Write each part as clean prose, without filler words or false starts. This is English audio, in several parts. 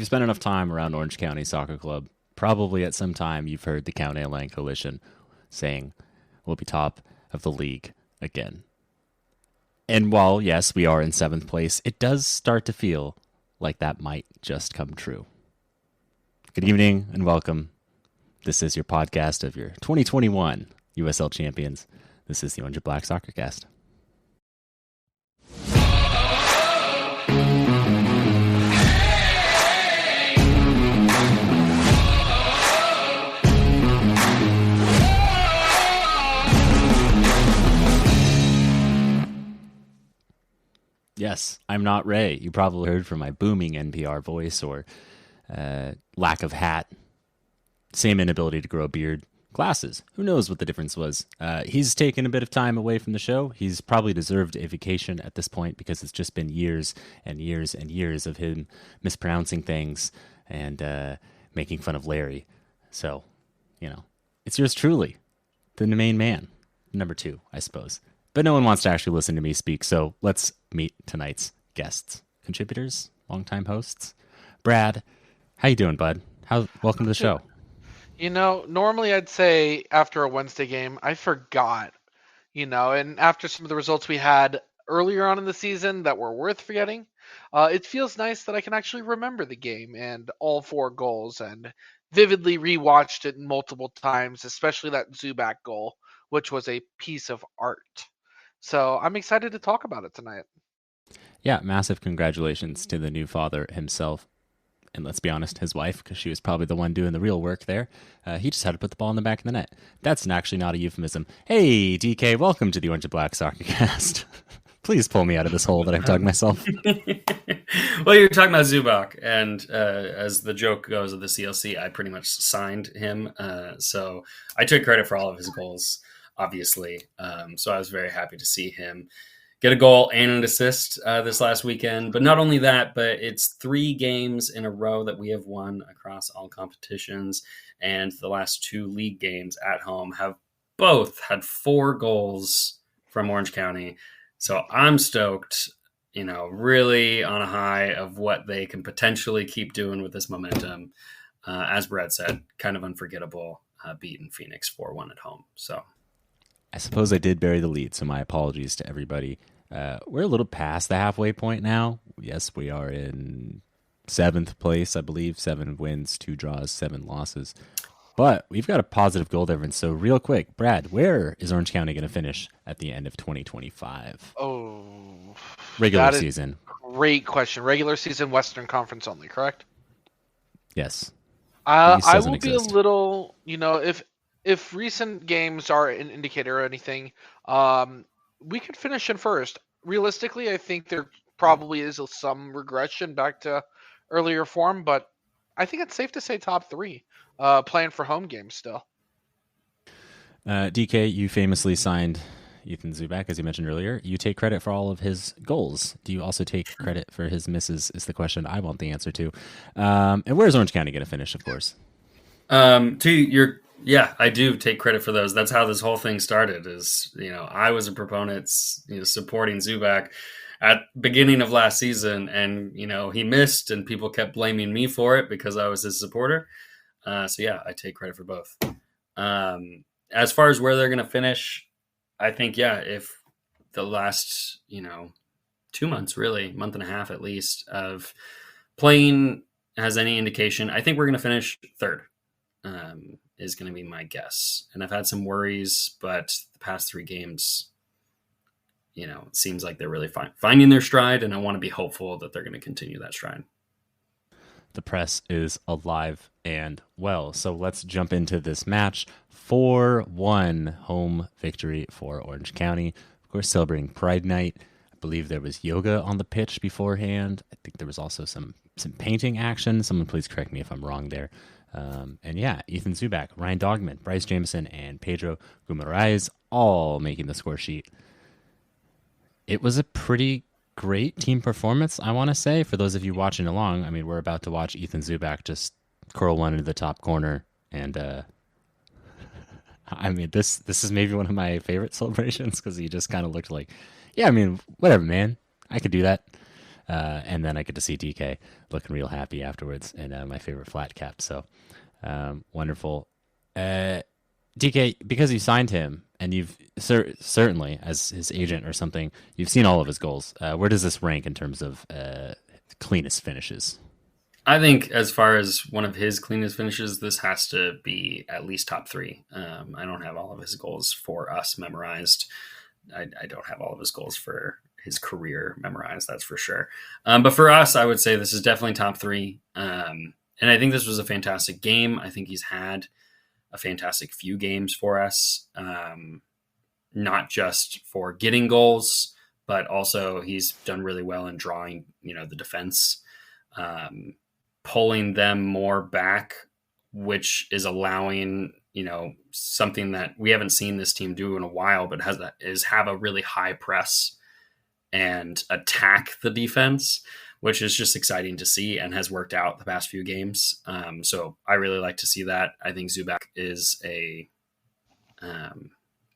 you spend enough time around Orange County Soccer Club, probably at some time you've heard the County Line Coalition saying we'll be top of the league again. And while, yes, we are in 7th place, it does start to feel like that might just come true. Good evening and welcome. This is your podcast of your 2021 USL champions. This is the Orange and Black Soccer Cast. Yes, I'm not Ray. You probably heard from my booming NPR voice or lack of hat. Same inability to grow a beard. Glasses. Who knows what the difference was? He's taken a bit of time away from the show. He's probably deserved a vacation at this point because it's just been years and years and years of him mispronouncing things and making fun of Larry. So, it's yours truly, the main man. Number 2, I suppose. But no one wants to actually listen to me speak, so let's meet tonight's guests, contributors, longtime hosts. Brad, how you doing, bud? Welcome to the show. Normally I'd say after a Wednesday game, I forgot, and after some of the results we had earlier on in the season that were worth forgetting, it feels nice that I can actually remember the game and all 4 goals and vividly rewatched it multiple times, especially that Zubac goal, which was a piece of art. So I'm excited to talk about it tonight. Yeah, massive congratulations to the new father himself. And let's be honest, his wife, because she was probably the one doing the real work there. He just had to put the ball in the back of the net. That's actually not a euphemism. Hey, DK, welcome to the Orange and Black Soccer Cast. Please pull me out of this hole that I've dug myself. Well, you're talking about Zubac, and as the joke goes of the CLC, I pretty much signed him. So I took credit for all of his goals, obviously. So I was very happy to see him get a goal and an assist this last weekend. But not only that, but it's 3 games in a row that we have won across all competitions. And the last 2 league games at home have both had 4 goals from Orange County. So I'm stoked, really on a high of what they can potentially keep doing with this momentum. As Brad said, kind of unforgettable, beating Phoenix 4-1 at home. So I suppose I did bury the lead, so my apologies to everybody. We're a little past the halfway point now. Yes, we are in 7th place, I believe. 7 wins, 2 draws, 7 losses. But we've got a positive goal difference. So real quick, Brad, where is Orange County going to finish at the end of 2025? Oh, regular season. Great question. Regular season, Western Conference only, correct? Yes. I will be a little, if recent games are an indicator or anything, we could finish in first. Realistically, I think there probably is some regression back to earlier form, but I think it's safe to say top 3, playing for home games still. DK, you famously signed Ethan Zubac, as you mentioned earlier. You take credit for all of his goals. Do you also take credit for his misses is the question I want the answer to. And where's Orange County going to finish, of course? Yeah, I do take credit for those. That's how this whole thing started is, I was a proponent, supporting Zubac at beginning of last season, and, he missed and people kept blaming me for it because I was his supporter. So yeah, I take credit for both. As far as where they're going to finish, I think, if the last, 2 months, really, month and a half at least, of playing has any indication, I think we're going to finish 3rd. Is going to be my guess. And I've had some worries, but the past 3 games, it seems like they're really finding their stride, and I want to be hopeful that they're going to continue that stride. The press is alive and well. So let's jump into this match. 4-1 home victory for Orange County. Of course, celebrating Pride Night. I believe there was yoga on the pitch beforehand. I think there was also some painting action. Someone please correct me if I'm wrong there. And yeah, Ethan Zubac, Ryan Dogman, Bryce Jameson, and Pedro Guimaraes all making the score sheet. It was a pretty great team performance, I want to say, for those of you watching along. I mean, we're about to watch Ethan Zubac just curl one into the top corner, and I mean, this is maybe one of my favorite celebrations because he just kind of looked like, yeah, I mean, whatever, man, I could do that. And then I get to see DK looking real happy afterwards in my favorite flat cap. So wonderful. DK, because you signed him and you've certainly, as his agent or something, you've seen all of his goals. Where does this rank in terms of cleanest finishes? I think as far as one of his cleanest finishes, this has to be at least top three. I don't have all of his goals for us memorized. I don't have all of his goals for his career memorized, that's for sure. But for us, I would say this is definitely top three. And I think this was a fantastic game. I think he's had a fantastic few games for us, not just for getting goals, but also he's done really well in drawing, the defense, pulling them more back, which is allowing, something that we haven't seen this team do in a while, but is have a really high press and attack the defense, which is just exciting to see and has worked out the past few games. So I really like to see that. I think Zubak is a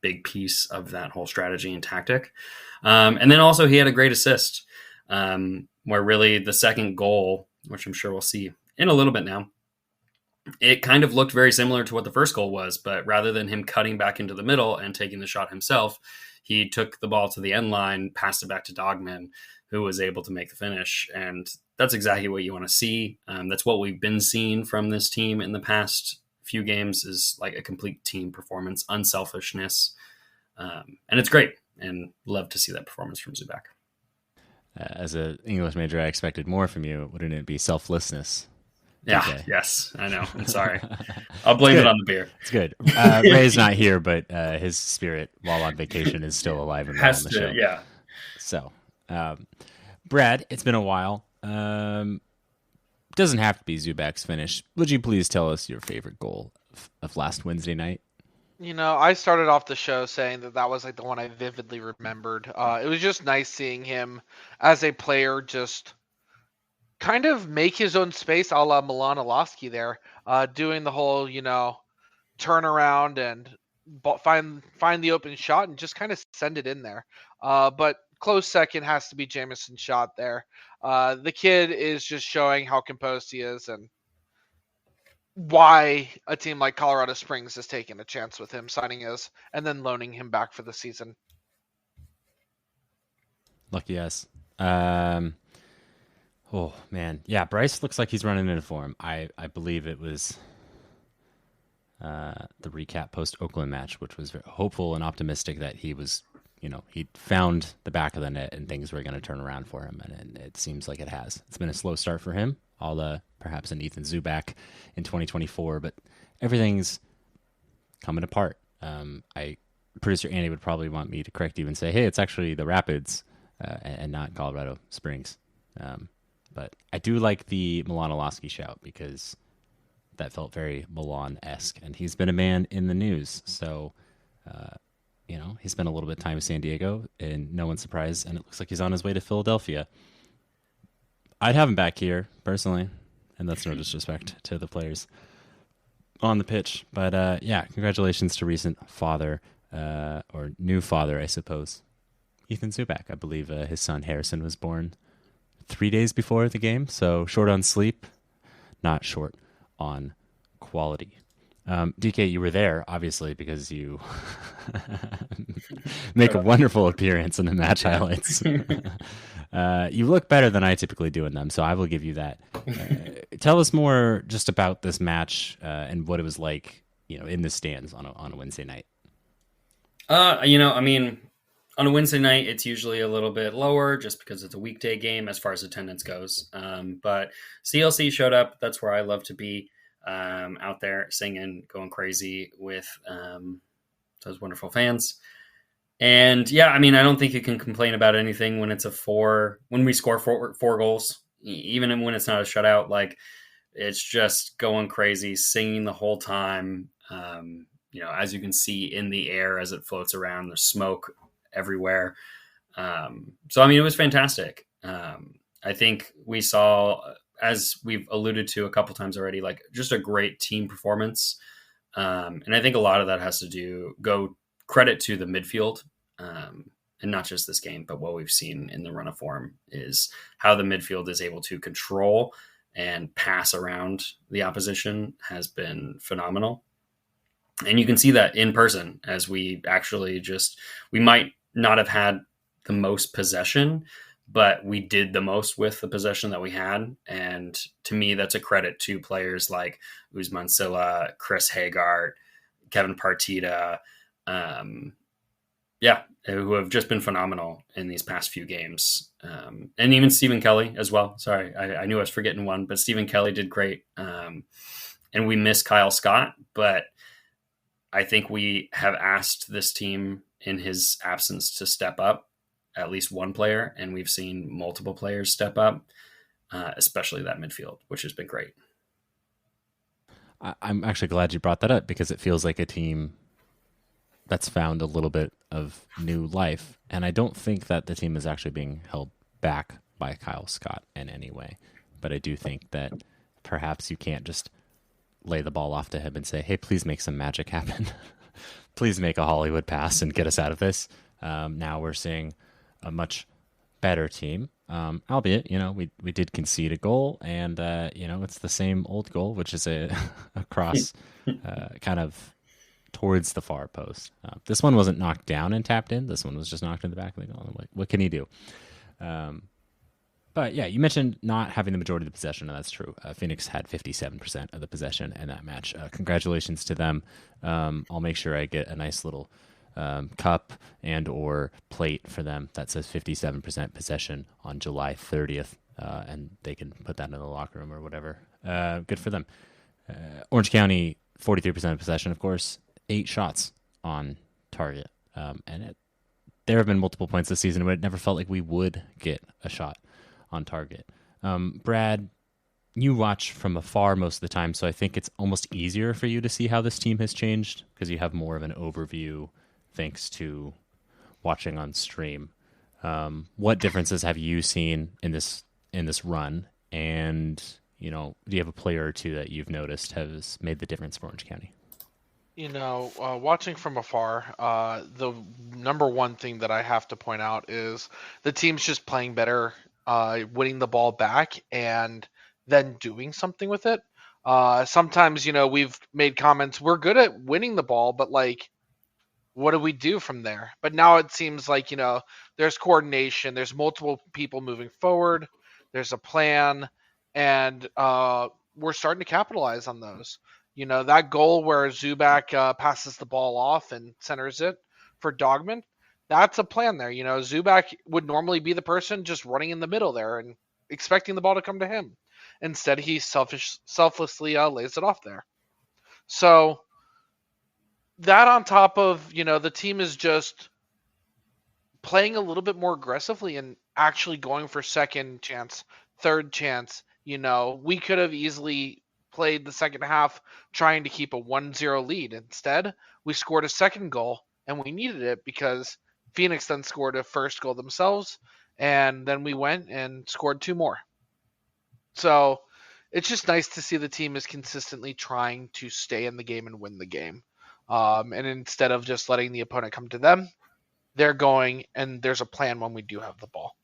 big piece of that whole strategy and tactic. And then also he had a great assist, where really the second goal, which I'm sure we'll see in a little bit now, it kind of looked very similar to what the first goal was, but rather than him cutting back into the middle and taking the shot himself, he took the ball to the end line, passed it back to Dogman, who was able to make the finish. And that's exactly what you want to see. That's what we've been seeing from this team in the past few games, is like a complete team performance, unselfishness. And it's great, and love to see that performance from Zubak. As an English major, I expected more from you. Wouldn't it be selflessness? Yeah, Okay. Yes, I know. I'm sorry. I'll blame it on the beer. It's good. Ray's not here, but his spirit while on vacation is still alive and well on the show. Yeah. So, Brad, it's been a while. Doesn't have to be Zubak's finish. Would you please tell us your favorite goal of last Wednesday night? I started off the show saying that was like the one I vividly remembered. It was just nice seeing him as a player just kind of make his own space, a la Milan Alofsky there, doing the whole, turnaround and find the open shot and just kind of send it in there. But close second has to be Jameson's shot there. The kid is just showing how composed he is and why a team like Colorado Springs is taking a chance with him, signing us and then loaning him back for the season. Lucky us. Oh man, yeah. Bryce looks like he's running into form. I believe it was the recap post Oakland match, which was very hopeful and optimistic that he was, he found the back of the net and things were going to turn around for him, and it seems like it has. It's been a slow start for him, perhaps an Ethan Zubak in 2024, but everything's coming apart. Producer Andy would probably want me to correct you and say, hey, it's actually the Rapids and not Colorado Springs. But I do like the Milan Alofsky shout because that felt very Milan-esque, and he's been a man in the news. So, he spent a little bit of time in San Diego, and no one's surprised, and it looks like he's on his way to Philadelphia. I'd have him back here, personally, and that's no disrespect to the players on the pitch. But, congratulations to recent father, or new father, I suppose, Ethan Zubak. I believe his son Harrison was born 3 days before the game, so short on sleep, not short on quality. DK, you were there, obviously, because you make a wonderful appearance in the match highlights. You look better than I typically do in them, so I will give you that. Tell us more just about this match and what it was like, in the stands on a Wednesday night. On a Wednesday night, it's usually a little bit lower just because it's a weekday game as far as attendance goes. But CLC showed up. That's where I love to be, out there singing, going crazy with those wonderful fans. And I don't think you can complain about anything when when we score four goals, even when it's not a shutout. Like, it's just going crazy, singing the whole time. As you can see in the air as it floats around, there's smoke everywhere. It was fantastic. I think we saw, as we've alluded to a couple times already, like just a great team performance. And I think a lot of that has to go credit to the midfield. and not just this game, but what we've seen in the run of form, is how the midfield is able to control and pass around the opposition has been phenomenal. And you can see that in person, as we actually we might not have had the most possession, but we did the most with the possession that we had. And to me, that's a credit to players like Usman Silla, Chris Hagart, Kevin Partida, who have just been phenomenal in these past few games. And even Stephen Kelly as well. Sorry, I knew I was forgetting one, but Stephen Kelly did great. And we miss Kyle Scott, but I think we have asked this team in his absence to step up, at least one player, and we've seen multiple players step up, especially that midfield, which has been great. I'm actually glad you brought that up, because it feels like a team that's found a little bit of new life, and I don't think that the team is actually being held back by Kyle Scott in any way, but I do think that perhaps you can't just lay the ball off to him and say, hey, please make some magic happen. Please make a Hollywood pass and get us out of this. Now we're seeing a much better team, albeit, we did concede a goal, and, it's the same old goal, which is a cross kind of towards the far post. This one wasn't knocked down and tapped in. This one was just knocked in the back of the goal. I'm like, what can he do? But yeah, you mentioned not having the majority of the possession, and that's true. Phoenix had 57% of the possession in that match. Congratulations to them. I'll make sure I get a nice little cup and or plate for them that says 57% possession on July 30th, and they can put that in the locker room or whatever. Good for them. Orange County, 43% possession, of course, 8 shots on target. There have been multiple points this season where it never felt like we would get a shot on target. Brad, you watch from afar most of the time, so I think it's almost easier for you to see how this team has changed because you have more of an overview thanks to watching on stream. What differences have you seen in this run? And, do you have a player or two that you've noticed has made the difference for Orange County? Watching from afar, the number one thing that I have to point out is the team's just playing better, winning the ball back and then doing something with it. Sometimes, we've made comments, we're good at winning the ball, but what do we do from there? But now it seems like, there's coordination, there's multiple people moving forward, there's a plan, and we're starting to capitalize on those. That goal where Zubak passes the ball off and centers it for Dogman, that's a plan there. Zubak would normally be the person just running in the middle there and expecting the ball to come to him. Instead, he selflessly lays it off there. So that on top of, the team is just playing a little bit more aggressively and actually going for second chance, third chance. We could have easily played the second half trying to keep a 1-0 lead. Instead, we scored a second goal, and we needed it because Phoenix then scored a first goal themselves, and then we went and scored 2 more. So it's just nice to see the team is consistently trying to stay in the game and win the game. And instead of just letting the opponent come to them, they're going, and there's a plan when we do have the ball.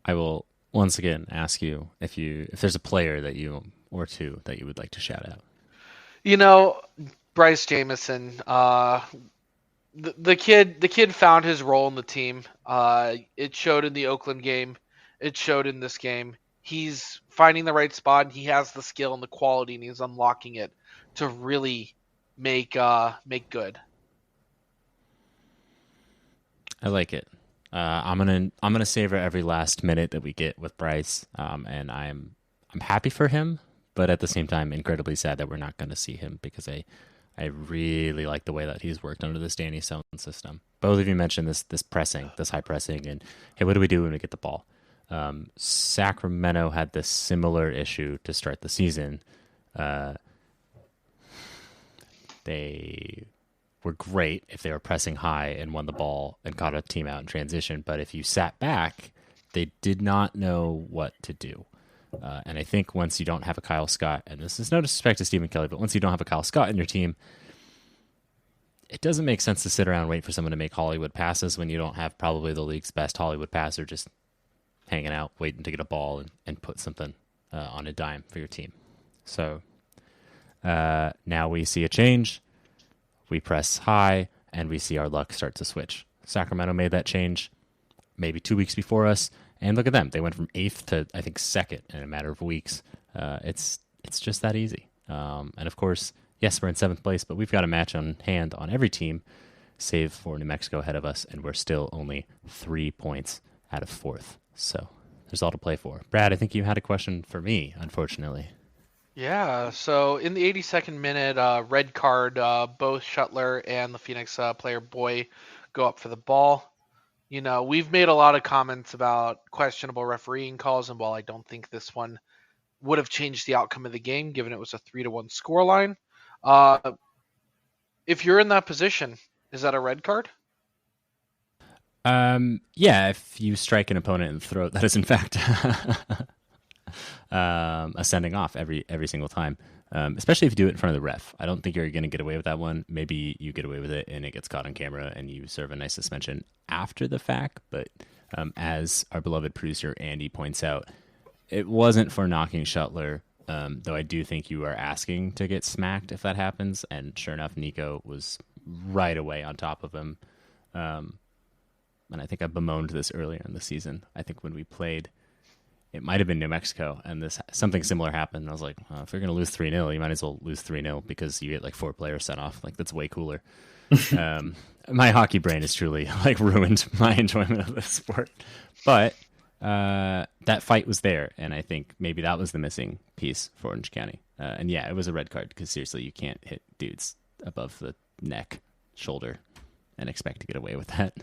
I will once again ask you if there's a player that you or two that you would like to shout out. Bryce Jamison, the kid found his role in the team. It showed in the Oakland game. It showed in this game. He's finding the right spot. And he has the skill and the quality, and he's unlocking it to really make good. I like it. I'm gonna savor every last minute that we get with Bryce, and I'm happy for him, but at the same time, incredibly sad that we're not going to see him because I really like the way that he's worked under this Danny Stone system. Both of you mentioned this pressing, this high pressing, and hey, what do we do when we get the ball? Sacramento had this similar issue to start the season. They were great if they were pressing high and won the ball and caught a team out in transition. But if you sat back, they did not know what to do. And I think once you don't have a Kyle Scott, and this is no disrespect to Stephen Kelly, but once you don't have a Kyle Scott in your team, it doesn't make sense to sit around and wait for someone to make Hollywood passes when you don't have probably the league's best Hollywood passer just hanging out, waiting to get a ball and put something on a dime for your team. So now we see a change. We press high, and we see our luck start to switch. Sacramento made that change maybe 2 weeks before us, and look at them. They went from 8th to, I think, 2nd in a matter of weeks. It's just that easy. And, of course, yes, we're in 7th place, but we've got a match on hand on every team, save for New Mexico ahead of us, and we're still only 3 points out of 4th. So there's all to play for. Brad, I think you had a question for me, unfortunately. Yeah, so in the 82nd minute, red card, both Shuttler and the Phoenix player Boy go up for the ball. You know, we've made a lot of comments about questionable refereeing calls, and while I don't think this one would have changed the outcome of the game, given it was a 3-1 scoreline, if you're in that position, is that a red card? Yeah, if you strike an opponent in the throat, that is in fact a sending off every single time, especially if you do it in front of the ref. I don't think you're going to get away with that one. Maybe you get away with it and it gets caught on camera and you serve a nice suspension after the fact. But as our beloved producer Andy points out, it wasn't for knocking Shuttler, though I do think you are asking to get smacked if that happens. And sure enough, Nico was right away on top of him. And I think I bemoaned this earlier in the season. I think when we played, it might have been New Mexico, and something similar happened. And I was like, if you're going to lose 3-0, you might as well lose 3-0 because you get like 4 players sent off. Like, that's way cooler. My hockey brain has truly like ruined my enjoyment of this sport. But that fight was there, and I think maybe that was the missing piece for Orange County. And yeah, it was a red card because seriously, you can't hit dudes above the neck, shoulder, and expect to get away with that.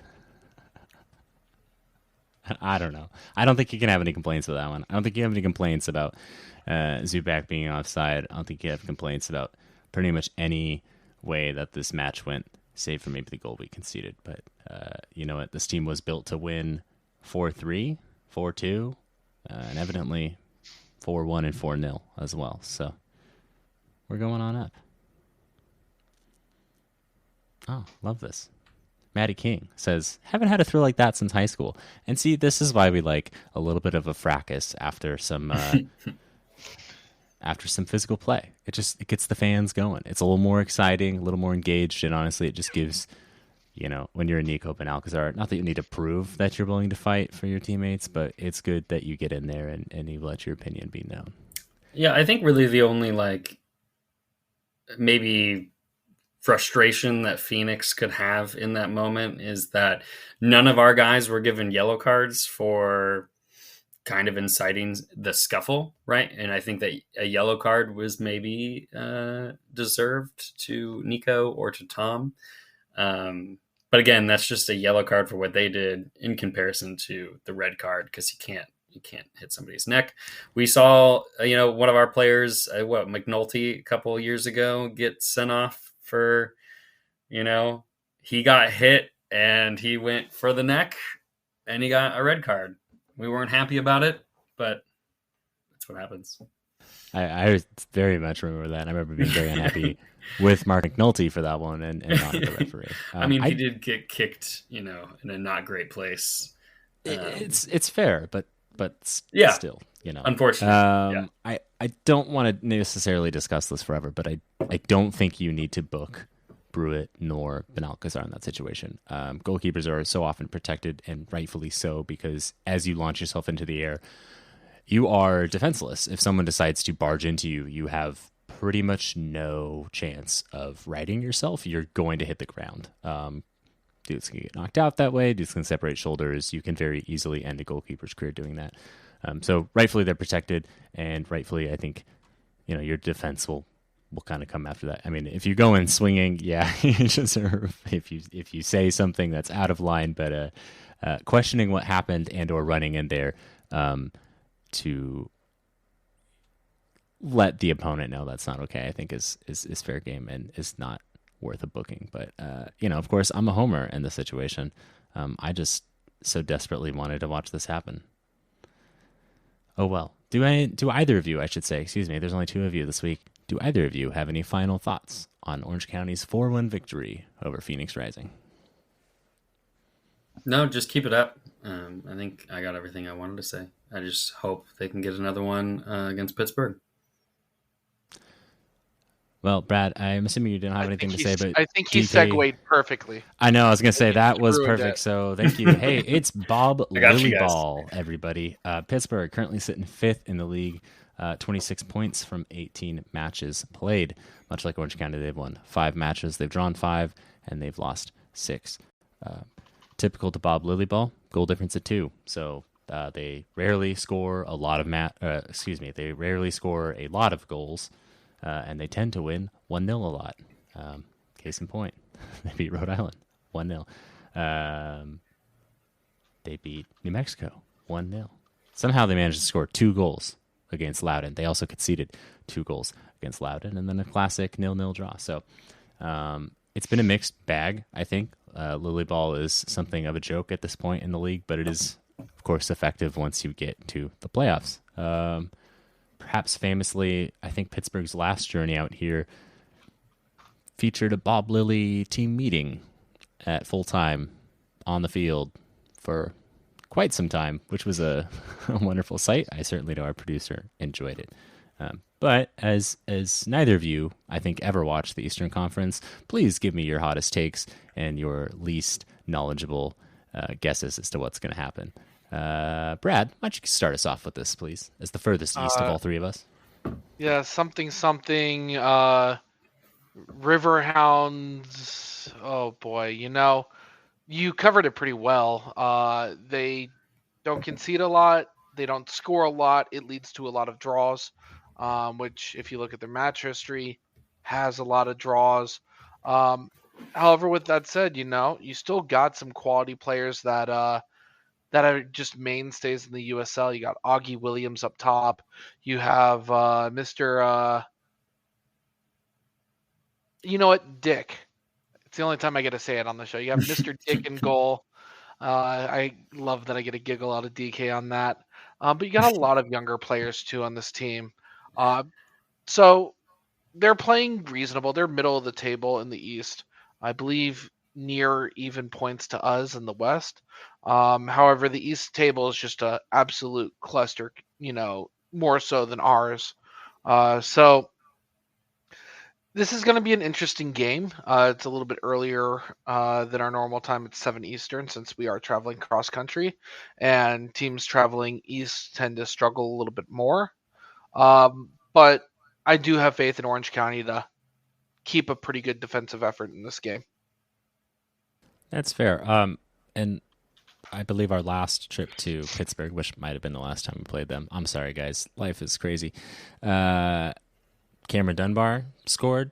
I don't know. I don't think you can have any complaints with that one. I don't think you have any complaints about Zubak being offside. I don't think you have complaints about pretty much any way that this match went, save for maybe the goal we conceded. But you know what? This team was built to win 4-3, 4-2, and evidently 4-1 and 4-0 as well. So we're going on up. Oh, love this. Maddie King says, haven't had a thrill like that since high school. And see, this is why we like a little bit of a fracas after some physical play. It gets the fans going. It's a little more exciting, a little more engaged, and honestly, it just gives, when you're a Nico and Alcazar, not that you need to prove that you're willing to fight for your teammates, but it's good that you get in there and you let your opinion be known. Yeah, I think really the only maybe frustration that Phoenix could have in that moment is that none of our guys were given yellow cards for kind of inciting the scuffle, right? And I think that a yellow card was maybe deserved to Nico or to Tom. But again, that's just a yellow card for what they did in comparison to the red card, because you can't hit somebody's neck. We saw, one of our players, McNulty a couple of years ago, get sent off for, he got hit and he went for the neck and he got a red card. We weren't happy about it, but that's what happens. I very much remember that. I remember being very unhappy with Mark McNulty for that one and not the referee. He did get kicked, in a not great place. It's fair, but yeah, still, unfortunately. I don't want to necessarily discuss this forever, but I don't think you need to book Brewitt nor Benalcazar in that situation. Goalkeepers are so often protected, and rightfully so, because as you launch yourself into the air, you are defenseless. If someone decides to barge into you, you have pretty much no chance of righting yourself. You're going to hit the ground. Dudes can get knocked out that way. Dudes can separate shoulders. You can very easily end a goalkeeper's career doing that. So rightfully they're protected, and rightfully I think your defense will kind of come after that. I mean, if you go in swinging, yeah, you deserve. If you say something that's out of line, but questioning what happened and or running in there to let the opponent know that's not okay, I think is fair game and is not worth a booking. But of course, I'm a homer in this situation. I just so desperately wanted to watch this happen. Oh well. Do either of you, I should say, excuse me, there's only 2 of you this week, do either of you have any final thoughts on Orange County's 4-1 victory over Phoenix Rising? No, just keep it up. I think I got everything I wanted to say. I just hope they can get another one against Pittsburgh. Well, Brad, I'm assuming you didn't have anything to say, but I think he DK, segued perfectly. I know, I was going to say that was ruined perfect. it. So thank you. Hey, it's Bob I got you guys. Lilyball, everybody. Pittsburgh currently sitting 5th in the league, 26 points from 18 matches played. Much like Orange County, they've won 5 matches. They've drawn 5, and they've lost 6. Typical to Bob Lilyball, goal difference of 2. So they rarely score a lot of they rarely score a lot of goals, and they tend to win 1-0 a lot. Case in point, they beat Rhode Island 1-0. They beat New Mexico 1-0. Somehow they managed to score 2 goals against Loudoun. They also conceded 2 goals against Loudoun, and then a classic 0-0 draw. So it's been a mixed bag, I think. Lilyball is something of a joke at this point in the league, but it is, of course, effective once you get to the playoffs. Perhaps famously, I think Pittsburgh's last journey out here featured a Bob Lilly team meeting at full time on the field for quite some time, which was a wonderful sight. I certainly know our producer enjoyed it. But as neither of you, I think, ever watched the Eastern Conference, please give me your hottest takes and your least knowledgeable guesses as to what's going to happen. Brad, why don't you start us off with this, please, as the furthest east of all three of us? Yeah, something. Riverhounds. Oh boy, you covered it pretty well. They don't concede a lot. They don't score a lot. It leads to a lot of draws, which, if you look at their match history, has a lot of draws. However, with that said, you still got some quality players that are just mainstays in the USL. You got Augie Williams up top. You have Mr. You know what? Dick. It's the only time I get to say it on the show. You have Mr. Dick in goal. I love that I get a giggle out of DK on that. But you got a lot of younger players, too, on this team. So they're playing reasonable. They're middle of the table in the East. I believe near even points to us in the West. However, the East table is just an absolute cluster, more so than ours. So this is going to be an interesting game. It's a little bit earlier than our normal time. It's 7 Eastern since we are traveling cross country, and teams traveling east tend to struggle a little bit more. But I do have faith in Orange County to keep a pretty good defensive effort in this game. That's fair. And I believe our last trip to Pittsburgh, which might have been the last time we played them. I'm sorry, guys. Life is crazy. Cameron Dunbar scored.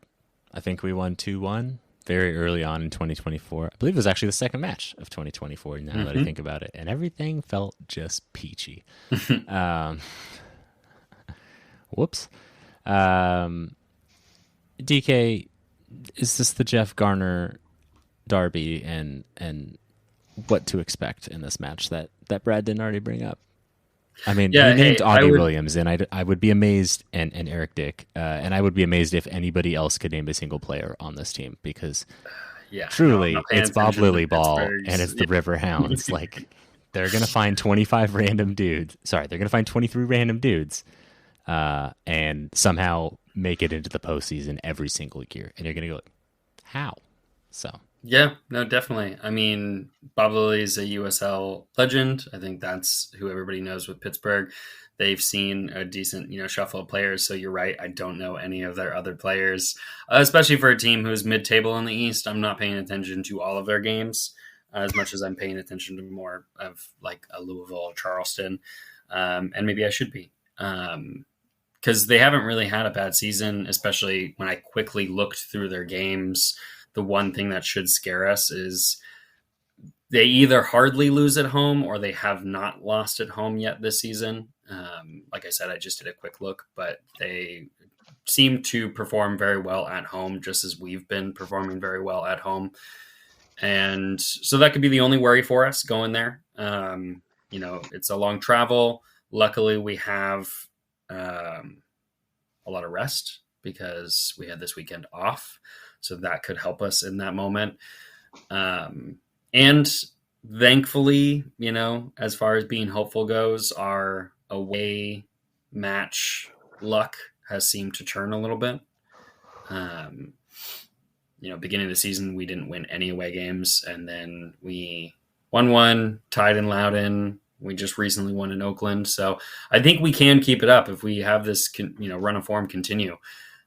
I think we won 2-1 very early on in 2024. I believe it was actually the second match of 2024, now that I think about it. And everything felt just peachy. Whoops. DK, is this the Jeff Garner derby, and what to expect in this match that Brad didn't already bring up? I mean, he named Augie Williams, and I would be amazed, and Eric Dick, and I would be amazed if anybody else could name a single player on this team, because truly, it's Bob Lilyball, and it's the Riverhounds. Like, they're going to find 25 random dudes. Sorry, they're going to find 23 random dudes, and somehow make it into the postseason every single year. And you're going to go, how? So... Yeah, no, definitely. I mean, Bob Lilly is a USL legend. I think that's who everybody knows with Pittsburgh. They've seen a decent, shuffle of players. So you're right. I don't know any of their other players, especially for a team who's mid-table in the East. I'm not paying attention to all of their games as much as I'm paying attention to more of like a Louisville, Charleston, and maybe I should be. Because they haven't really had a bad season, especially when I quickly looked through their games. The one thing that should scare us is they either hardly lose at home or they have not lost at home yet this season. Like I said, I just did a quick look, but they seem to perform very well at home, just as we've been performing very well at home. And so that could be the only worry for us going there. It's a long travel. Luckily, we have a lot of rest because we had this weekend off. So that could help us in that moment. And thankfully, as far as being hopeful goes, our away match luck has seemed to turn a little bit. Beginning of the season, we didn't win any away games, and then we won one, tied in Loudoun. We just recently won in Oakland. So I think we can keep it up if we have this, run of form continue.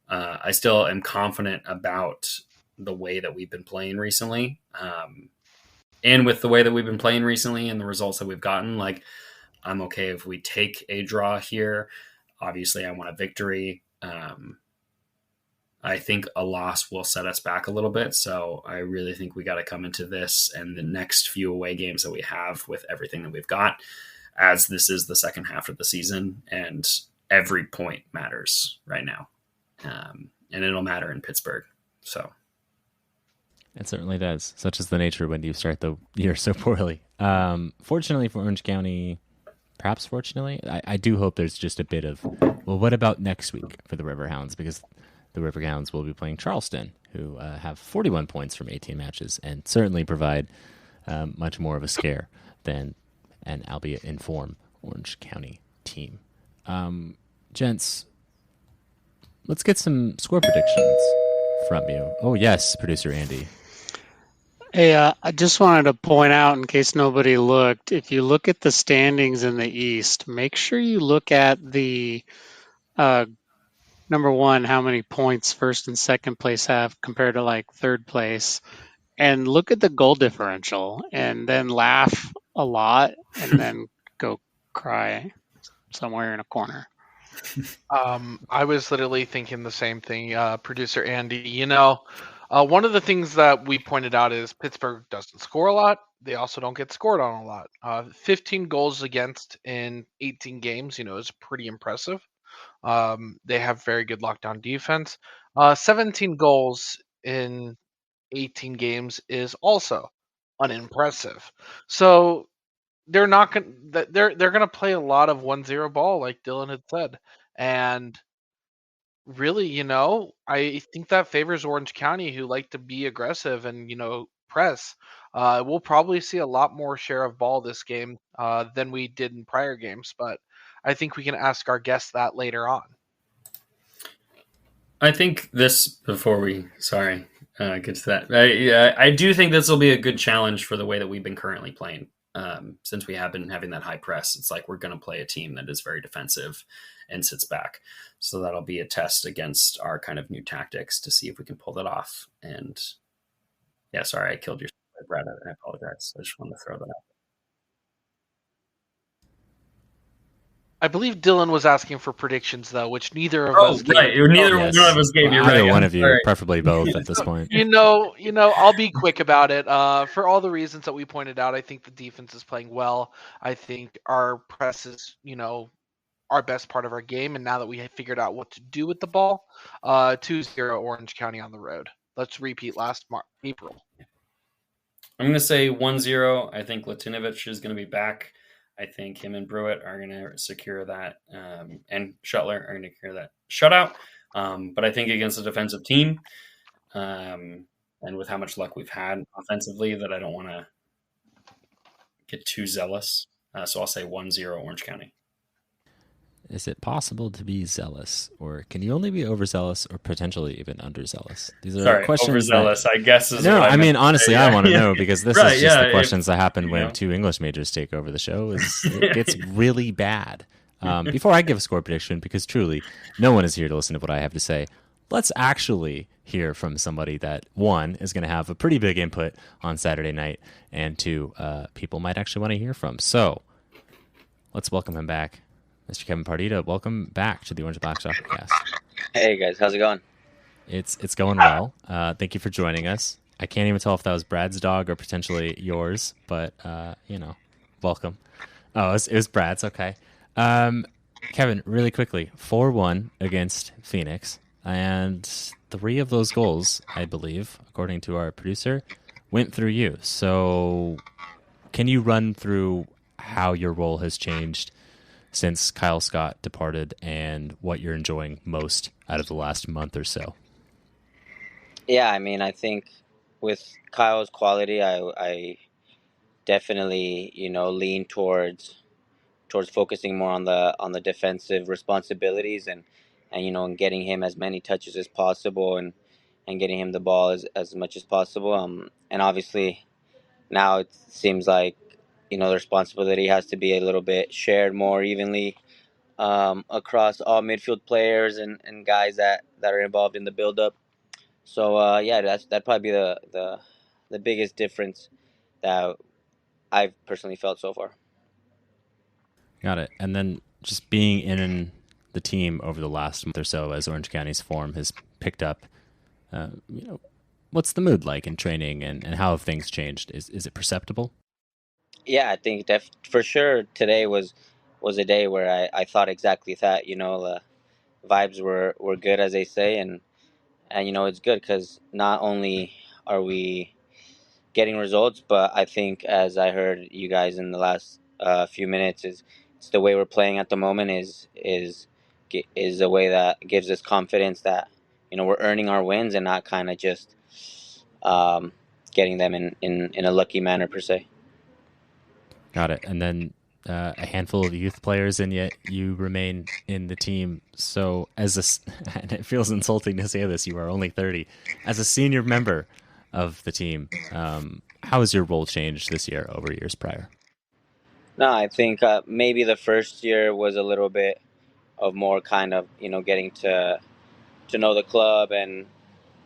I still am confident about the way that we've been playing recently. And with the way that we've been playing recently and the results that we've gotten, like, I'm okay if we take a draw here. Obviously, I want a victory. I think a loss will set us back a little bit. So I really think we got to come into this and the next few away games that we have with everything that we've got, as this is the second half of the season and every point matters right now. And it'll matter in Pittsburgh. So it certainly does. Such is the nature when you start the year so poorly. Fortunately for Orange County, perhaps fortunately, I do hope there's just a bit of, well, what about next week for the Riverhounds? Because the Riverhounds will be playing Charleston, who have 41 points from 18 matches and certainly provide much more of a scare than an albeit in form Orange County team. Gents, let's get some score predictions from you. Oh, yes, producer Andy. Hey, I just wanted to point out, in case nobody looked, if you look at the standings in the East, make sure you look at the number one, how many points first and second place have compared to like third place, and look at the goal differential, and then laugh a lot, and then go cry somewhere in a corner. I was literally thinking the same thing, producer Andy. One of the things that we pointed out is Pittsburgh doesn't score a lot. They also don't get scored on a lot. 15 goals against in 18 games, is pretty impressive. They have very good lockdown defense. 17 goals in 18 games is also unimpressive. So they're not going they're going to play a lot of 1-0 ball, like Dylan had said. And really, I think that favors Orange County, who like to be aggressive and, press. We'll probably see a lot more share of ball this game than we did in prior games, but I think we can ask our guests that later on. I think this, before we, get to that, I do think this will be a good challenge for the way that we've been currently playing. Since we have been having that high press, it's like we're going to play a team that is very defensive and sits back. So that'll be a test against our kind of new tactics to see if we can pull that off. And yeah, sorry, I killed your Brad. I apologize. I just wanted to throw that out. I believe Dylan was asking for predictions, though, which neither of us gave. Right. Neither one of us gave. You're Either right. one of you, preferably both at this point. I'll be quick about it. For all the reasons that we pointed out, I think the defense is playing well. I think our press is, our best part of our game. And now that we have figured out what to do with the ball, 2-0 Orange County on the road. Let's repeat last April. I'm going to say 1-0. I think Latinovich is going to be back. I think him and Brewitt are going to secure that, and Shuttler are going to secure that shutout. But I think against a defensive team, and with how much luck we've had offensively, that I don't want to get too zealous. So I'll say 1-0 Orange County. Is it possible to be zealous, or can you only be overzealous or potentially even underzealous? These are questions. Overzealous, I guess. Is no, what I mean, honestly, I want to know, because this is just the questions that happen when two English majors take over the show. It gets really bad. Before I give a score prediction, because truly, no one is here to listen to what I have to say, let's actually hear from somebody that, one, is going to have a pretty big input on Saturday night, and two, people might actually want to hear from. So let's welcome him back. Mr. Kevin Partida, welcome back to the Orange Black Soccer Cast. Hey guys, how's it going? It's going well. Thank you for joining us. I can't even tell if that was Brad's dog or potentially yours, but welcome. Oh, it was Brad's. Okay. Kevin, really quickly, 4-1 against Phoenix, and 3 of those goals, I believe, according to our producer, went through you. So, can you run through how your role has changed since Kyle Scott departed, and what you're enjoying most out of the last month or so. Yeah, I mean, I think with Kyle's quality, I definitely lean towards focusing more on the defensive responsibilities and getting him as many touches as possible and getting him the ball as much as possible. And obviously now it seems like the responsibility has to be a little bit shared more evenly across all midfield players and guys that are involved in the build-up. So yeah, that'd probably be the biggest difference that I've personally felt so far. Got it. And then just being in the team over the last month or so as Orange County's form has picked up, what's the mood like in training, and how have things changed? Is it perceptible? Yeah, I think for sure today was a day where I thought exactly that. The vibes were good, as they say, and it's good because not only are we getting results, but I think, as I heard you guys in the last few minutes, is it's the way we're playing at the moment is a way that gives us confidence that we're earning our wins and not kind of just um, getting them in a lucky manner per se. Got it. And then a handful of youth players, and yet you remain in the team. So, and it feels insulting to say this, you are only 30. As a senior member of the team, how has your role changed this year over years prior? No, I think maybe the first year was a little bit of more kind of getting to know the club and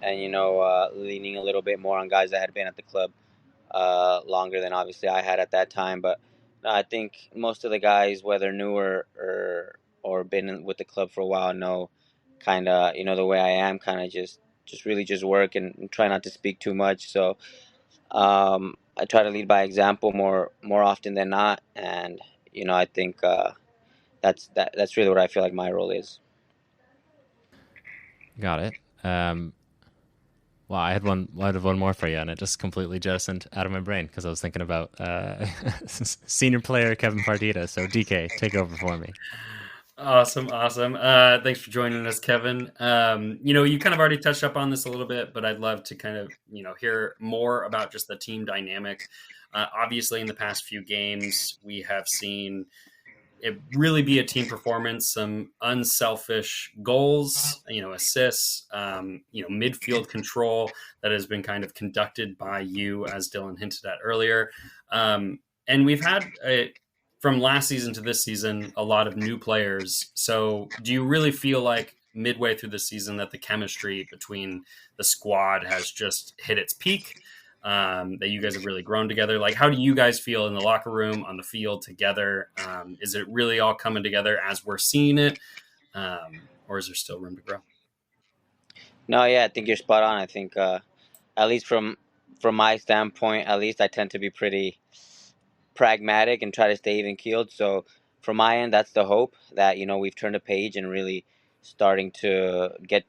leaning a little bit more on guys that had been at the club longer than obviously I had at that time. But no, I think most of the guys, whether new or been with the club for a while, know kind of the way I am, kind of just really just work and try not to speak too much. So I try to lead by example more often than not, and I think that's really what I feel like my role is. Got it. Well, I had one more for you, and it just completely jettisoned out of my brain because I was thinking about senior player Kevin Partida. So DK, take over for me. Awesome. Thanks for joining us, Kevin. You kind of already touched up on this a little bit, but I'd love to kind of hear more about just the team dynamic. Obviously, in the past few games, we have seen it really be a team performance, some unselfish goals, assists, midfield control that has been kind of conducted by you, as Dylan hinted at earlier. And we've had, from last season to this season, a lot of new players. So do you really feel like midway through the season that the chemistry between the squad has just hit its peak? That you guys have really grown together? Like, how do you guys feel in the locker room, on the field together? Is it really all coming together as we're seeing it? Or is there still room to grow? No, yeah, I think you're spot on. I think at least from my standpoint, at least I tend to be pretty pragmatic and try to stay even keeled. So from my end, that's the hope that we've turned a page and really starting to get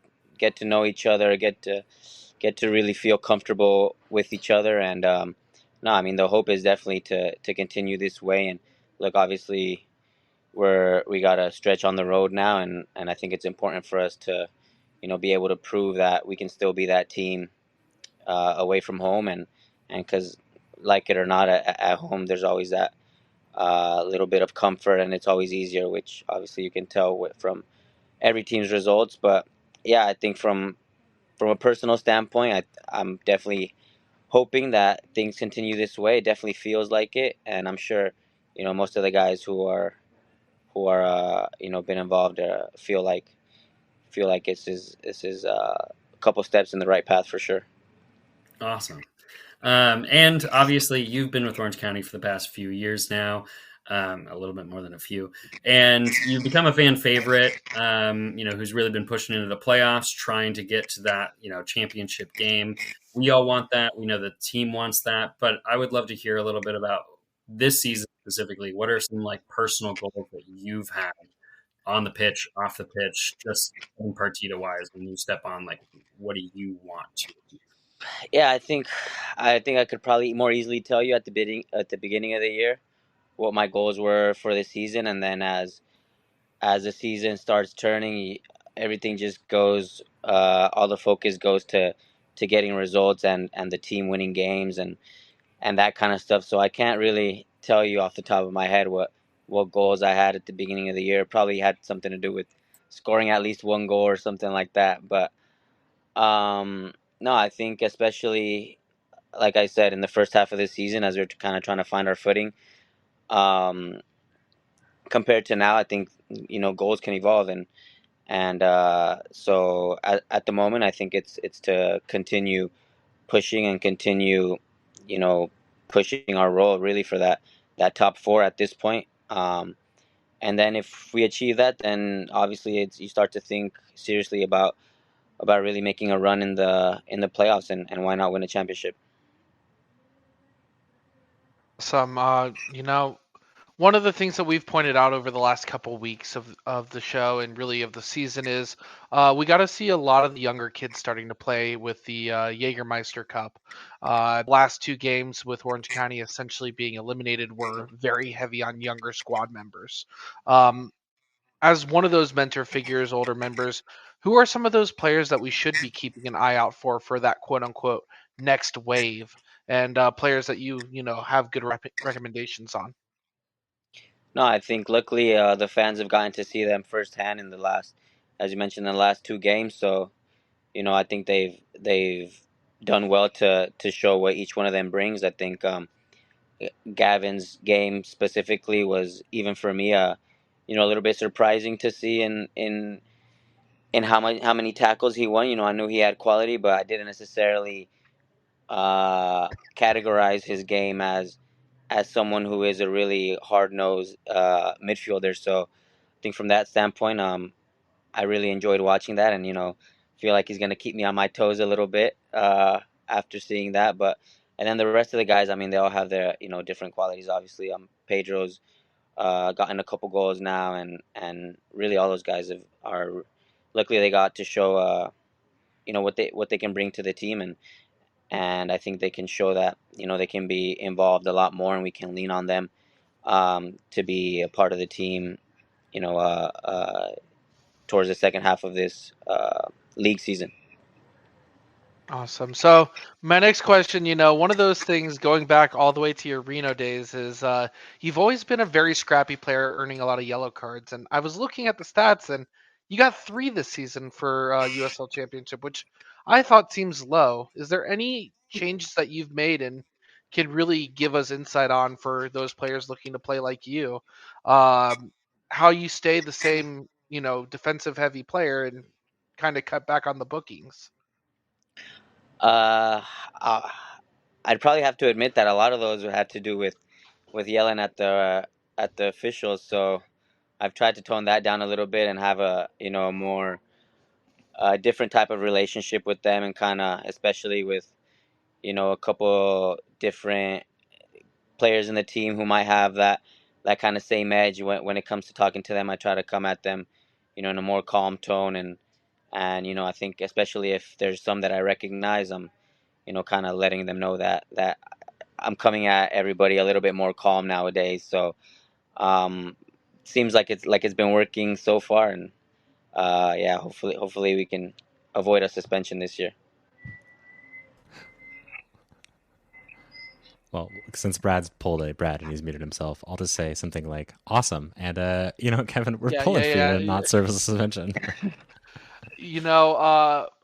to know each other, get to really feel comfortable with each other. And no, I mean the hope is definitely to continue this way. And look, obviously we got a stretch on the road now, and I think it's important for us to be able to prove that we can still be that team away from home, and because like it or not, at home there's always that little bit of comfort, and it's always easier, which obviously you can tell from every team's results. But yeah, I think from a personal standpoint, I'm definitely hoping that things continue this way. It definitely feels like it, and I'm sure most of the guys who are been involved feel like this is a couple steps in the right path for sure. Awesome. And obviously, you've been with Orange County for the past few years now, a little bit more than a few, and you've become a fan favorite. Who's really been pushing into the playoffs, trying to get to that championship game. We all want that. We know the team wants that, but I would love to hear a little bit about this season specifically. What are some personal goals that you've had on the pitch, off the pitch, just in Partida wise, when you step on? What do you want to achieve? Yeah, I think I could probably more easily tell you at the beginning of the year what my goals were for this season, and then as as the season starts turning, everything just goes. All the focus goes to getting results and the team winning games and that kind of stuff. So I can't really tell you off the top of my head what goals I had at the beginning of the year. Probably had something to do with scoring at least one goal or something like that. But no, I think especially like I said in the first half of the season, as we're kind of trying to find our footing, um, compared to now, I think goals can evolve and so at the moment, I think it's to continue pushing and continue, you know, pushing our role really for that top four at this point. And then if we achieve that, then obviously it's you start to think seriously about really making a run in the playoffs and why not win a championship. Some, one of the things that we've pointed out over the last couple weeks of the show and really of the season is we got to see a lot of the younger kids starting to play with the Jägermeister Cup. Last two games with Orange County essentially being eliminated were very heavy on younger squad members. Um, as one of those mentor figures, older members, who are some of those players that we should be keeping an eye out for that quote unquote next wave, and players that you have good recommendations on? No, I think luckily the fans have gotten to see them firsthand in the last, as you mentioned, in the last two games. So I think they've done well to show what each one of them brings. I think Gavin's game specifically was even for me a little bit surprising to see in how many tackles he won. I knew he had quality, but I didn't necessarily categorize his game as someone who is a really hard nosed midfielder. So I think from that standpoint, I really enjoyed watching that, and feel like he's gonna keep me on my toes a little bit after seeing that. But and then the rest of the guys, I mean, they all have their different qualities. Obviously, Pedro's gotten a couple goals now, and really all those guys are luckily they got to show what they can bring to the team, and I think they can show that they can be involved a lot more, and we can lean on them to be a part of the team. You know, towards the second half of this league season. Awesome. So my next question, one of those things going back all the way to your Reno days is you've always been a very scrappy player, earning a lot of yellow cards. And I was looking at the stats, and you got 3 this season for USL Championship, which I thought seems low. Is there any changes that you've made and can really give us insight on for those players looking to play like you? Um, how you stay the same, defensive heavy player and kind of cut back on the bookings? Uh, uh, I'd probably have to admit that a lot of those had to do with yelling at the officials. So I've tried to tone that down a little bit and have a more different type of relationship with them, and kind of especially with a couple different players in the team who might have that kind of same edge when it comes to talking to them. I try to come at them in a more calm tone, and I think especially if there's some that I recognize, I'm kind of letting them know that I'm coming at everybody a little bit more calm nowadays. So um, seems like it's been working so far, and yeah, hopefully we can avoid a suspension this year. Well, since Brad's pulled a Brad and he's muted himself, I'll just say something like awesome. And Kevin, we're Yeah, pulling for you yeah, to yeah. not serve as a suspension.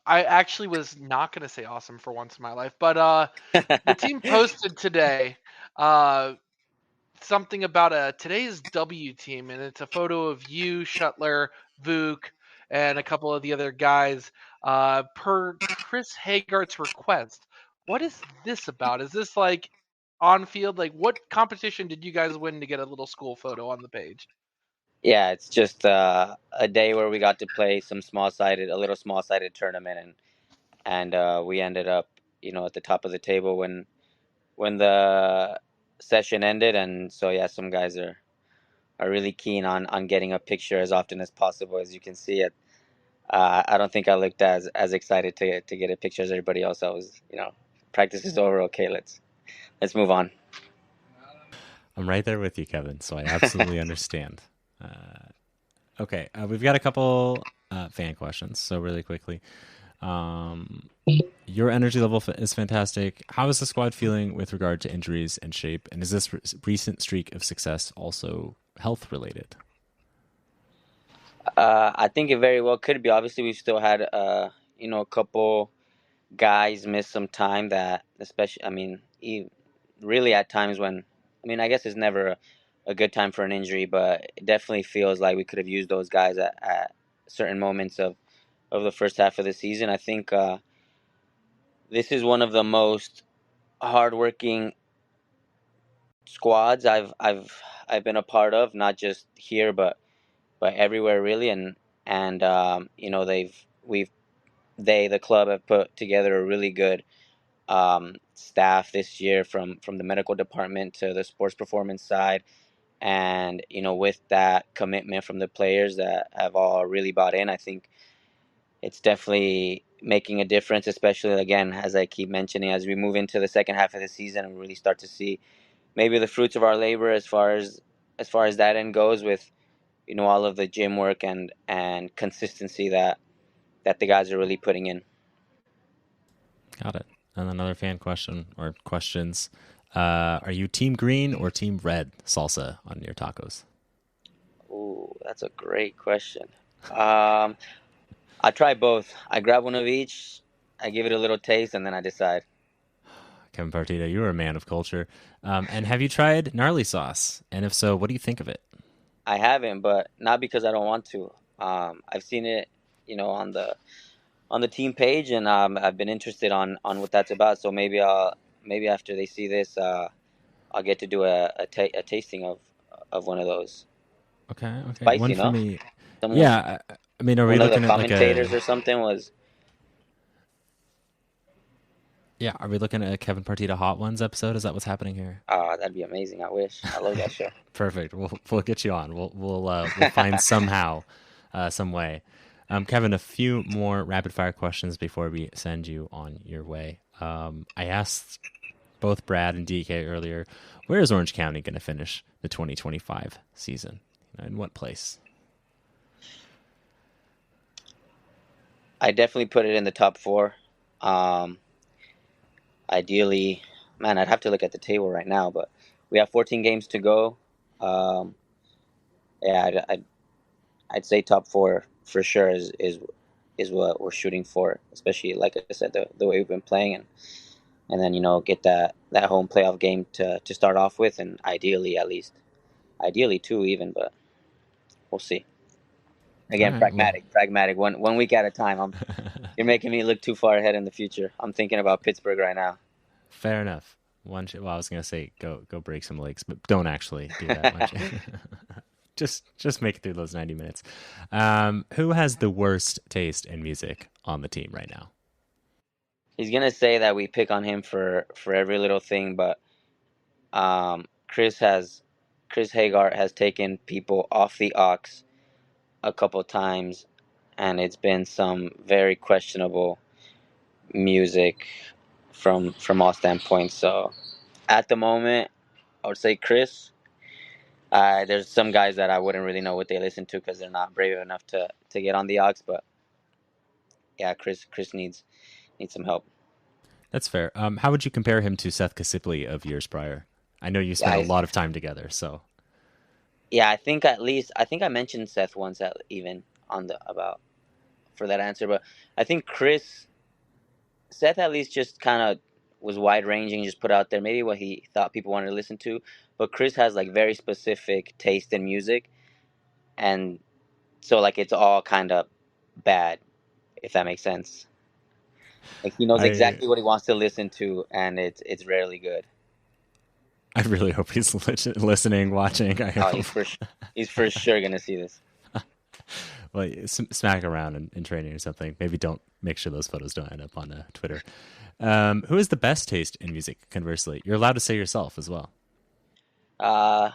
I actually was not going to say awesome for once in my life, but the team posted today uh, something about a today's W team, and it's a photo of you, Shuttler, Vuk, and a couple of the other guys per Chris Hagart's request. What is this about? Is this like on field? Like, what competition did you guys win to get a little school photo on the page? Yeah, it's just a day where we got to play a little small sided tournament, and we ended up at the top of the table when the session ended, and so yeah, some guys are really keen on getting a picture as often as possible. As you can see it, I don't think I looked as excited to get a picture as everybody else. I was, practice is over. Okay, let's move on. I'm right there with you, Kevin. So I absolutely understand. Okay, we've got a couple fan questions. So really quickly, um, your energy level is fantastic. How is the squad feeling with regard to injuries and shape? And is this recent streak of success also health related? I think it very well could be. Obviously, we've still had a couple guys miss some time that, especially, I mean, really at times when, I mean, I guess it's never a good time for an injury, but it definitely feels like we could have used those guys at certain moments of the first half of the season. I think this is one of the most hardworking squads I've been a part of, not just here, but everywhere really, and the club have put together a really good staff this year, from the medical department to the sports performance side, and with that commitment from the players that have all really bought in, I think it's definitely making a difference, especially again, as I keep mentioning, as we move into the second half of the season and really start to see maybe the fruits of our labor as far as that end goes, with all of the gym work and consistency that the guys are really putting in. Got it. And another fan question or questions. Are you team green or team red salsa on your tacos? Ooh, that's a great question. Um, I try both. I grab one of each, I give it a little taste, and then I decide. Kevin Partida, you're a man of culture. And have you tried gnarly sauce? And if so, what do you think of it? I haven't, but not because I don't want to. I've seen it, on the team page, and I've been interested on what that's about. So maybe after they see this, I'll get to do a tasting of one of those. Okay, okay. One Spicy, for no? me. Someone, Yeah, I mean, are we one of the looking at like commentators a or something was. yeah? Are we looking at a Kevin Partida Hot Ones episode? Is that what's happening here? That'd be amazing. I wish. I love that show. Perfect. We'll get you on. We'll find somehow, some way. Kevin, a few more rapid fire questions before we send you on your way. I asked both Brad and DK earlier, where is Orange County going to finish the 2025 season? In what place? I definitely put it in the top four. Um, Ideally, man, I'd have to look at the table right now, but we have 14 games to go. Um, yeah, I'd say top four for sure is what we're shooting for, especially like I said, the way we've been playing, and then get that home playoff game to start off with, and ideally at least, ideally two even, but we'll see. All Again, right. Well, pragmatic. One week at a time. You're making me look too far ahead in the future. I'm thinking about Pittsburgh right now. fair enough. Well, I was gonna say go break some legs, but don't actually do that much. Just make it through those 90 minutes. Who has the worst taste in music on the team right now? He's gonna say that we pick on him for every little thing, but um, Chris has Chris Hagar has taken people off the aux a couple times, and it's been some very questionable music from all standpoints. So at the moment, I would say Chris. There's some guys that I wouldn't really know what they listen to because they're not brave enough to get on the aux, but yeah, Chris needs some help. That's fair. How would you compare him to Seth Kasipli of years prior? I know you spent Yeah, a lot of time together, so yeah. I think I mentioned Seth once even on the about for that answer, but I think Seth at least just kind of was wide ranging, just put out there maybe what he thought people wanted to listen to, but Chris has like very specific taste in music, and so like it's all kind of bad, if that makes sense. Like he knows I exactly what he wants to listen to, and it's rarely good. I really hope he's listening, watching. I Oh, hope. he's for sure gonna see this. Well, smack around in training or something. Maybe don't make sure those photos don't end up on Twitter. Who has the best taste in music? Conversely, you're allowed to say yourself as well. Uh,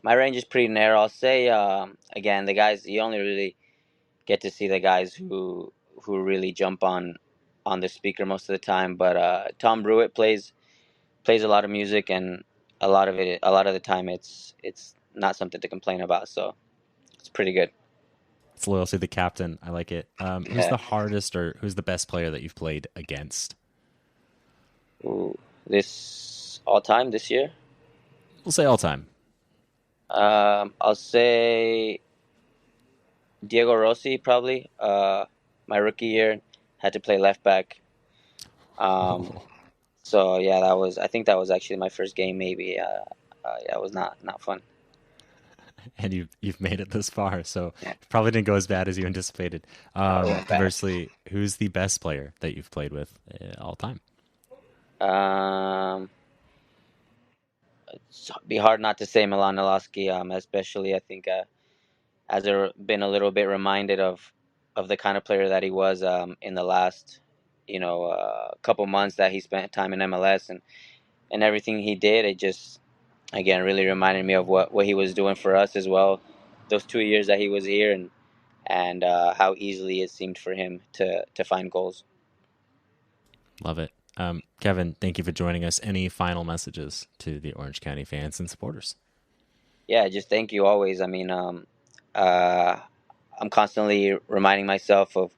my range is pretty narrow. I'll say again, the guys you only really get to see the guys who really jump on the speaker most of the time. But Tom Brewitt plays a lot of music, and a lot of the time it's not something to complain about. So it's pretty good. It's loyalty to the captain. I like it. Who's Yeah. the hardest or who's the best player that you've played against? Ooh, this all time this year. We'll say all time. I'll say Diego Rossi probably. My rookie year had to play left back. So yeah, I think that was actually my first game. Maybe. Yeah, it was not fun. And you've made it this far, so Yeah. probably didn't go as bad as you anticipated. bad. Conversely, who's the best player that you've played with all time? It'd be hard not to say Milan Noloski, especially I think as I've been a little bit reminded of the kind of player that he was in the last couple months that he spent time in MLS and everything he did. It just again really reminded me of what he was doing for us as well. Those 2 years that he was here and how easily it seemed for him to find goals. Love it. Kevin, thank you for joining us. Any final messages to the Orange County fans and supporters? Yeah, just thank you always. I mean, I'm constantly reminding myself of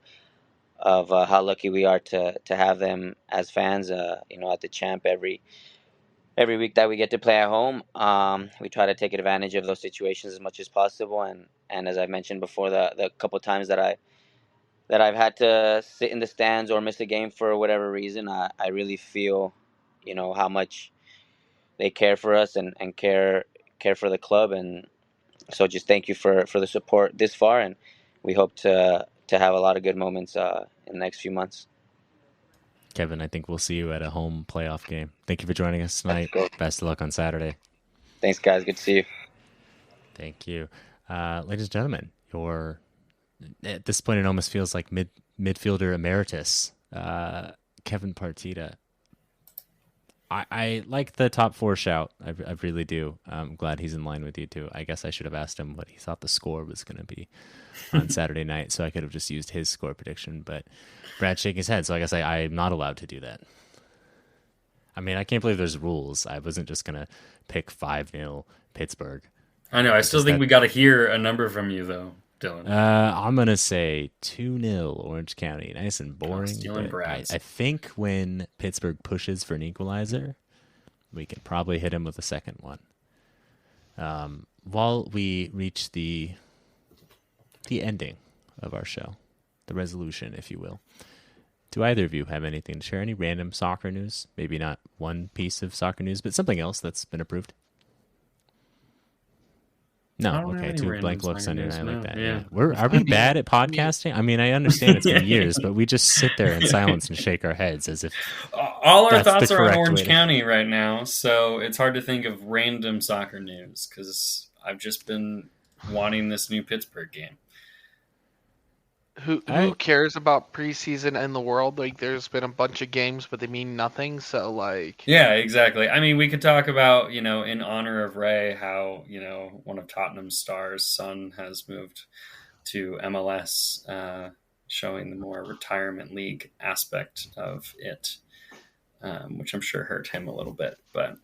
how lucky we are to have them as fans. At the Champ every week that we get to play at home, we try to take advantage of those situations as much as possible. And as I mentioned before, the couple times that I've had to sit in the stands or miss a game for whatever reason, I really feel, how much they care for us and care for the club. And so just thank you for the support this far. And we hope to have a lot of good moments in the next few months. Kevin, I think we'll see you at a home playoff game. Thank you for joining us tonight. Best of luck on Saturday. Thanks, guys. Good to see you. Thank you. Ladies and gentlemen, at this point, it almost feels like midfielder emeritus, Kevin Partida. I like the top four shout. I really do. I'm glad he's in line with you too. I guess I should have asked him what he thought the score was going to be on Saturday night, so I could have just used his score prediction. But Brad's shaking his head, so I guess I'm not allowed to do that. I mean, I can't believe there's rules. I wasn't just going to pick 5-0 Pittsburgh. I know. I still think we got to hear a number from you, though, Dylan. I'm going to say 2-0 Orange County. Nice and boring. Stealing Brad's. I think when Pittsburgh pushes for an equalizer, we can probably hit him with a second one. While we reach the ending of our show, the resolution, if you will, do either of you have anything to share? Any random soccer news? Maybe not one piece of soccer news, but something else that's been approved? No, okay. Two blank looks on you. I like that. Yeah. Are we bad at podcasting? I mean, I understand it's been years, but we just sit there in silence and shake our heads as if all our thoughts are on Orange County right now. So it's hard to think of random soccer news because I've just been wanting this new Pittsburgh game. Who cares about preseason in the world? Like, there's been a bunch of games, but they mean nothing. So, like, yeah, exactly. I mean, we could talk about, in honor of Ray, how one of Tottenham's stars' son has moved to MLS, showing the more retirement league aspect of it, which I'm sure hurt him a little bit, but.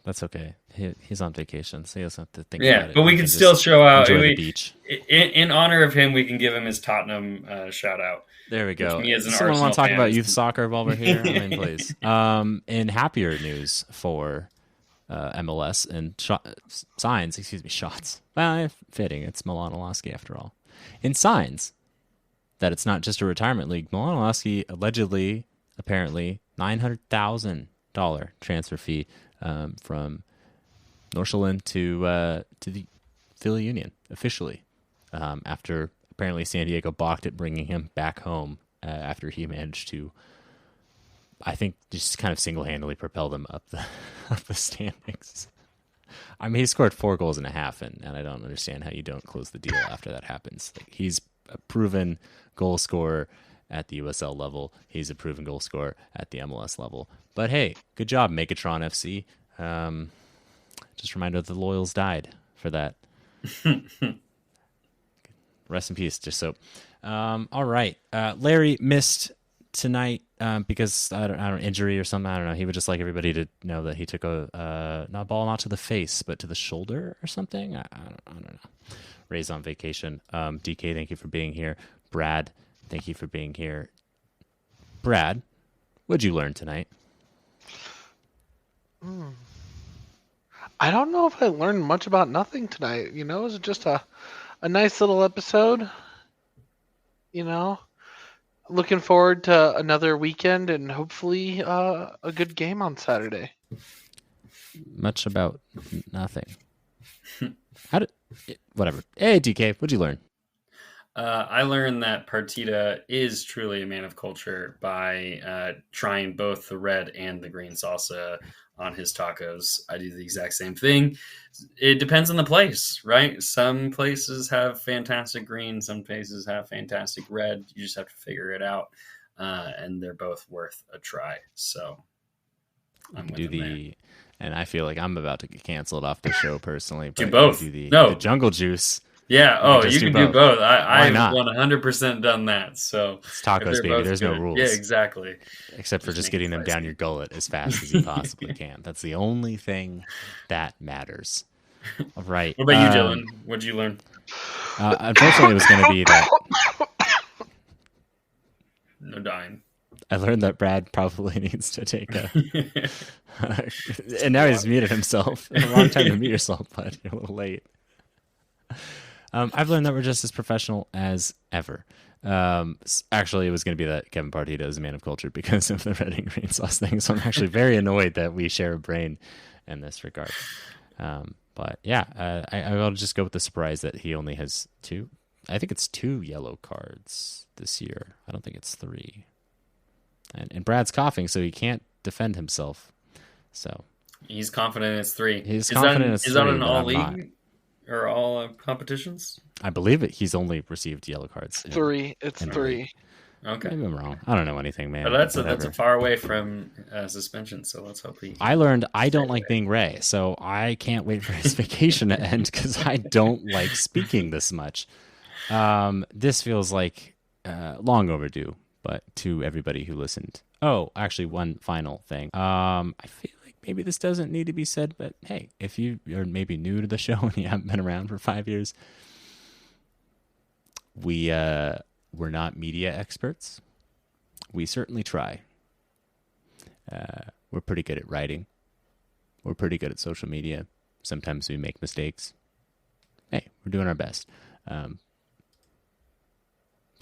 That's okay. He's on vacation, so he doesn't have to think about it. Yeah, but we can still show out. Enjoy the beach. In honor of him, we can give him his Tottenham shout out. There we go. Someone want to talk about youth soccer while we're here? I mean, please. In happier news for MLS and shots. Well, fitting. It's Milan Noloski after all. In signs that it's not just a retirement league, Milan Noloski apparently $900,000 transfer fee from Nordsjælland to the Philly Union officially, after apparently San Diego balked at bringing him back home after he managed to, I think, just kind of single-handedly propel them up the standings. I mean, he scored 4 goals and a half, and I don't understand how you don't close the deal after that happens. Like, he's a proven goal scorer at the USL level. He's a proven goal scorer at the MLS level. But hey, good job, Megatron FC. Just a reminder that the Loyals died for that. Rest in peace, just so. All right. Larry missed tonight because I don't injury or something. I don't know. He would just like everybody to know that he took a ball not to the face, but to the shoulder or something. I don't know. Ray's on vacation. DK, thank you for being here. Brad, thank you for being here. Brad, what'd you learn tonight? I don't know if I learned much about nothing tonight. It was just a nice little episode. Looking forward to another weekend and hopefully a good game on Saturday. Much about nothing. Whatever. Hey, DK, what'd you learn? I learned that Partida is truly a man of culture by trying both the red and the green salsa on his tacos. I do the exact same thing. It depends on the place, right? Some places have fantastic green, some places have fantastic red. You just have to figure it out, and they're both worth a try. So I'm with there. And I feel like I'm about to get canceled off the show personally. Do both. The jungle juice. Yeah. You can do both. I've not? 100% done that. So it's tacos, baby. There's no rules. Yeah, exactly. Except for just getting them down your gullet as fast as you possibly can. That's the only thing that matters. All right. What about you, Dylan? What did you learn? Unfortunately, it was going to be that. No dying. I learned that Brad probably needs to take a. And now he's muted himself. A long time to mute yourself, bud. You're a little late. I've learned that we're just as professional as ever. Actually, it was going to be that Kevin Partida is a man of culture because of the red and green sauce thing. So I'm actually very annoyed that we share a brain in this regard. But yeah, I will just go with the surprise that he only has 2. I think it's 2 yellow cards this year. I don't think it's 3. And Brad's coughing, so he can't defend himself. So he's confident it's 3. He's confident it's 3. Is that an all league or all competitions? I believe it. He's only received yellow cards. 3. It's 3. Okay. Maybe I'm wrong. I don't know anything, man. But that's a far away from suspension, so let's hope he... I learned I don't like being Ray, so I can't wait for his vacation to end because I don't like speaking this much. This feels like long overdue, but to everybody who listened. Oh, actually, one final thing. I feel like maybe this doesn't need to be said, but hey, if you are maybe new to the show and you haven't been around for 5 years, we're not media experts. We certainly try. We're pretty good at writing. We're pretty good at social media. Sometimes we make mistakes. Hey, we're doing our best.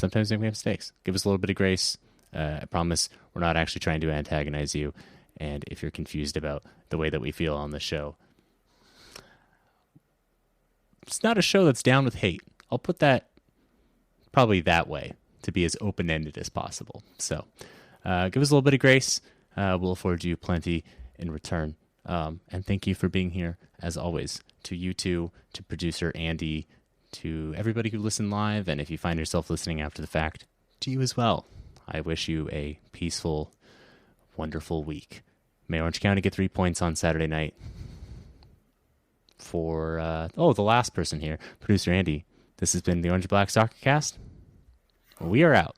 Sometimes we make mistakes. Give us a little bit of grace. I promise we're not actually trying to antagonize you. And if you're confused about the way that we feel on the show, it's not a show that's down with hate. I'll put that probably that way to be as open-ended as possible. So give us a little bit of grace. We'll afford you plenty in return. And thank you for being here, as always, to you two, to producer Andy, to everybody who listened live, and if you find yourself listening after the fact, to you as well. I wish you a peaceful, wonderful week. May Orange County get 3 points on Saturday night. For, the last person here, producer Andy, this has been the Orange Black Soccer Cast. We are out.